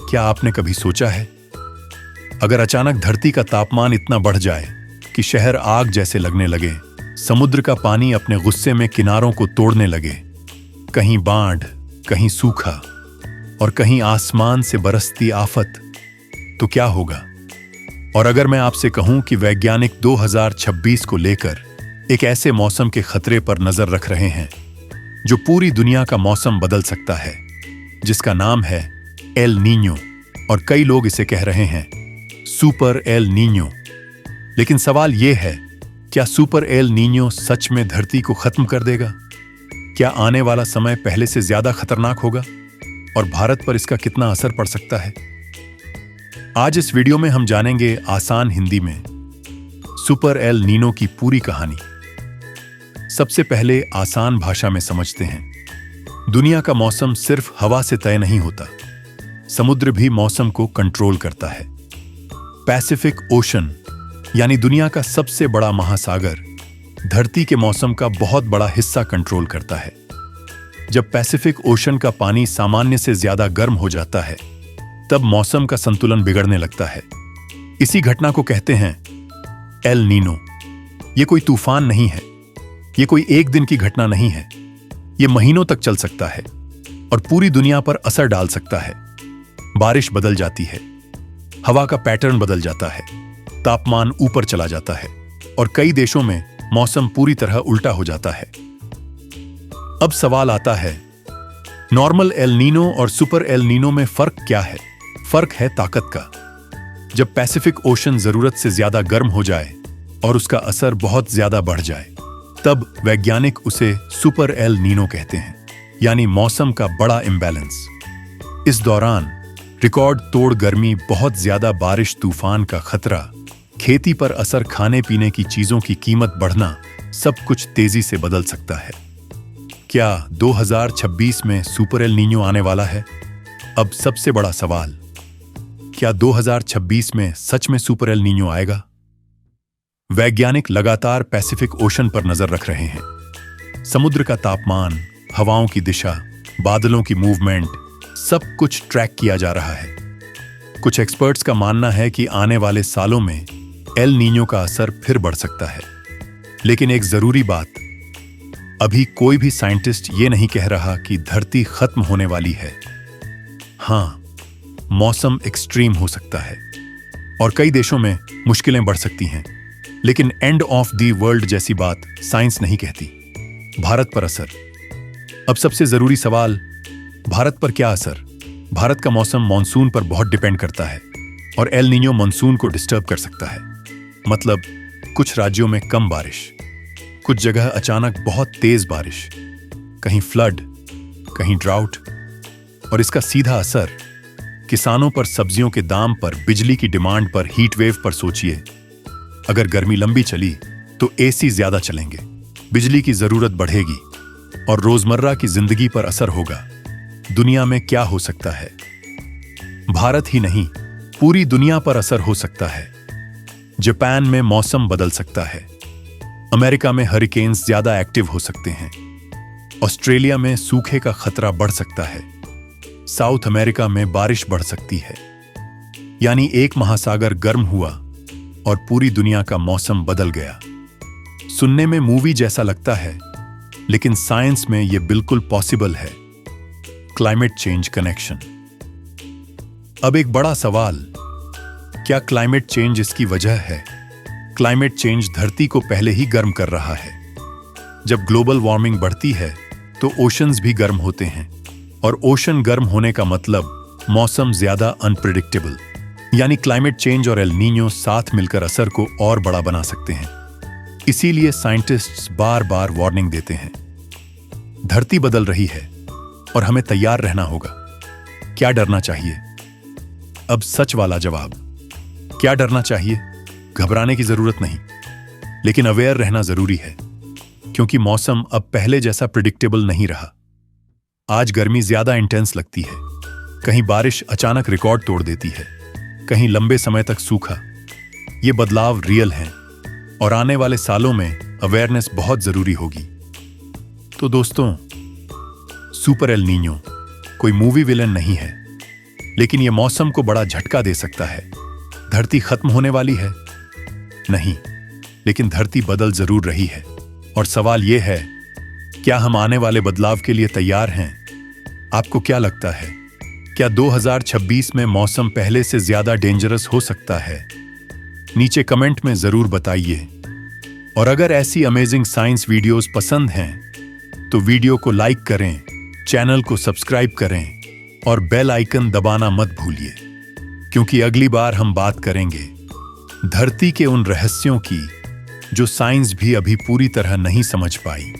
क्या आपने कभी सोचा है, अगर अचानक धरती का तापमान इतना बढ़ जाए कि शहर आग जैसे लगने लगे, समुद्र का पानी अपने गुस्से में किनारों को तोड़ने लगे, कहीं बाढ़, कहीं सूखा और कहीं आसमान से बरसती आफत, तो क्या होगा? और अगर मैं आपसे कहूं कि वैज्ञानिक 2026 को लेकर एक ऐसे मौसम के खतरे पर नजर रख रहे हैं जो पूरी दुनिया का मौसम बदल सकता है, जिसका नाम है एल नीñो, और कई लोग इसे कह रहे हैं सुपर एल नीñो। लेकिन सवाल यह है, क्या सुपर एल नीñो सच में धरती को खत्म कर देगा? क्या आने वाला समय पहले से ज्यादा खतरनाक होगा? और भारत पर इसका कितना असर पड़ सकता है? आज इस वीडियो में हम जानेंगे आसान हिंदी में सुपर एल नीñो की पूरी कहानी। सबसे पहले आसान भाषा में समझते हैं। दुनिया का मौसम सिर्फ हवा से तय नहीं होता, समुद्र भी मौसम को कंट्रोल करता है। पैसिफिक ओशन यानी दुनिया का सबसे बड़ा महासागर धरती के मौसम का बहुत बड़ा हिस्सा कंट्रोल करता है। जब पैसिफिक ओशन का पानी सामान्य से ज्यादा गर्म हो जाता है, तब मौसम का संतुलन बिगड़ने लगता है। इसी घटना को कहते हैं एल नीñो। यह कोई तूफान नहीं है, यह कोई एक दिन की घटना नहीं है, यह महीनों तक चल सकता है और पूरी दुनिया पर असर डाल सकता है। बारिश बदल जाती है, हवा का पैटर्न बदल जाता है, तापमान ऊपर चला जाता है और कई देशों में मौसम पूरी तरह उल्टा हो जाता है। अब सवाल आता है, नॉर्मल एल नीñो और सुपर एल नीñो में फर्क क्या है? फर्क है ताकत का। जब पैसिफिक ओशन जरूरत से ज्यादा गर्म हो जाए और उसका असर बहुत ज्यादा बढ़ जाए, तब वैज्ञानिक उसे सुपर एल नीñो कहते हैं, यानी मौसम का बड़ा इंबैलेंस। इस दौरान रिकॉर्ड तोड़ गर्मी, बहुत ज्यादा बारिश, तूफान का खतरा, खेती पर असर, खाने पीने की चीजों की कीमत बढ़ना, सब कुछ तेजी से बदल सकता है। क्या 2026 में सुपर एल नीñो आने वाला है? अब सबसे बड़ा सवाल, क्या 2026 में सच में सुपर एल नीñो आएगा? वैज्ञानिक लगातार पैसिफिक ओशन पर नजर रख रहे हैं। समुद्र का तापमान, हवाओं की दिशा, बादलों की मूवमेंट, सब कुछ ट्रैक किया जा रहा है। कुछ एक्सपर्ट्स का मानना है कि आने वाले सालों में एल नीñो का असर फिर बढ़ सकता है। लेकिन एक जरूरी बात, अभी कोई भी साइंटिस्ट ये नहीं कह रहा कि धरती खत्म होने वाली है। हां, मौसम एक्सट्रीम हो सकता है और कई देशों में मुश्किलें बढ़ सकती हैं, लेकिन एंड ऑफ द वर्ल्ड जैसी बात साइंस नहीं कहती। भारत पर असर। अब सबसे जरूरी सवाल, भारत पर क्या असर? भारत का मौसम मॉनसून पर बहुत डिपेंड करता है और एल नीñो मॉनसून को डिस्टर्ब कर सकता है। मतलब कुछ राज्यों में कम बारिश, कुछ जगह अचानक बहुत तेज बारिश, कहीं फ्लड, कहीं ड्राउट, और इसका सीधा असर किसानों पर, सब्जियों के दाम पर, बिजली की डिमांड पर, हीट वेव पर। सोचिए, अगर गर्मी लंबी चली तो एसी ज्यादा चलेंगे, बिजली की जरूरत बढ़ेगी और रोजमर्रा की जिंदगी पर असर होगा। दुनिया में क्या हो सकता है? भारत ही नहीं, पूरी दुनिया पर असर हो सकता है। जापान में मौसम बदल सकता है, अमेरिका में हरिकेन्स ज्यादा एक्टिव हो सकते हैं, ऑस्ट्रेलिया में सूखे का खतरा बढ़ सकता है, साउथ अमेरिका में बारिश बढ़ सकती है। यानी एक महासागर गर्म हुआ और पूरी दुनिया का मौसम बदल गया। सुनने में मूवी जैसा लगता है, लेकिन साइंस में यह बिल्कुल पॉसिबल है। Climate change connection. अब एक बड़ा सवाल, क्या क्लाइमेट चेंज इसकी वजह है? क्लाइमेट चेंज धरती को पहले ही गर्म कर रहा है। जब ग्लोबल वार्मिंग बढ़ती है तो ओशंस भी गर्म होते हैं, और ओशन गर्म होने का मतलब मौसम ज्यादा अनप्रेडिक्टेबल। यानी क्लाइमेट चेंज और एल नीñो साथ मिलकर असर को और बड़ा बना सकते हैं। इसीलिए साइंटिस्ट्स बार बार वार्निंग देते हैं, धरती बदल रही है और हमें तैयार रहना होगा। क्या डरना चाहिए? अब सच वाला जवाब, क्या डरना चाहिए? घबराने की जरूरत नहीं, लेकिन अवेयर रहना जरूरी है, क्योंकि मौसम अब पहले जैसा प्रिडिक्टेबल नहीं रहा। आज गर्मी ज्यादा इंटेंस लगती है, कहीं बारिश अचानक रिकॉर्ड तोड़ देती है, कहीं लंबे समय तक सूखा। ये बदलाव रियल हैं और आने वाले सालों में अवेयरनेस बहुत जरूरी होगी। तो दोस्तों, सुपर एल नीñो कोई मूवी विलन नहीं है, लेकिन यह मौसम को बड़ा झटका दे सकता है। धरती खत्म होने वाली है? नहीं, लेकिन धरती बदल जरूर रही है। और सवाल यह है, क्या हम आने वाले बदलाव के लिए तैयार हैं? आपको क्या लगता है, क्या 2026 में मौसम पहले से ज्यादा डेंजरस हो सकता है? नीचे कमेंट में जरूर बताइए। और अगर ऐसी अमेजिंग साइंस वीडियोस पसंद हैं तो वीडियो को लाइक करें, चैनल को सब्सक्राइब करें और बेल आइकन दबाना मत भूलिए, क्योंकि अगली बार हम बात करेंगे धरती के उन रहस्यों की जो साइंस भी अभी पूरी तरह नहीं समझ पाई।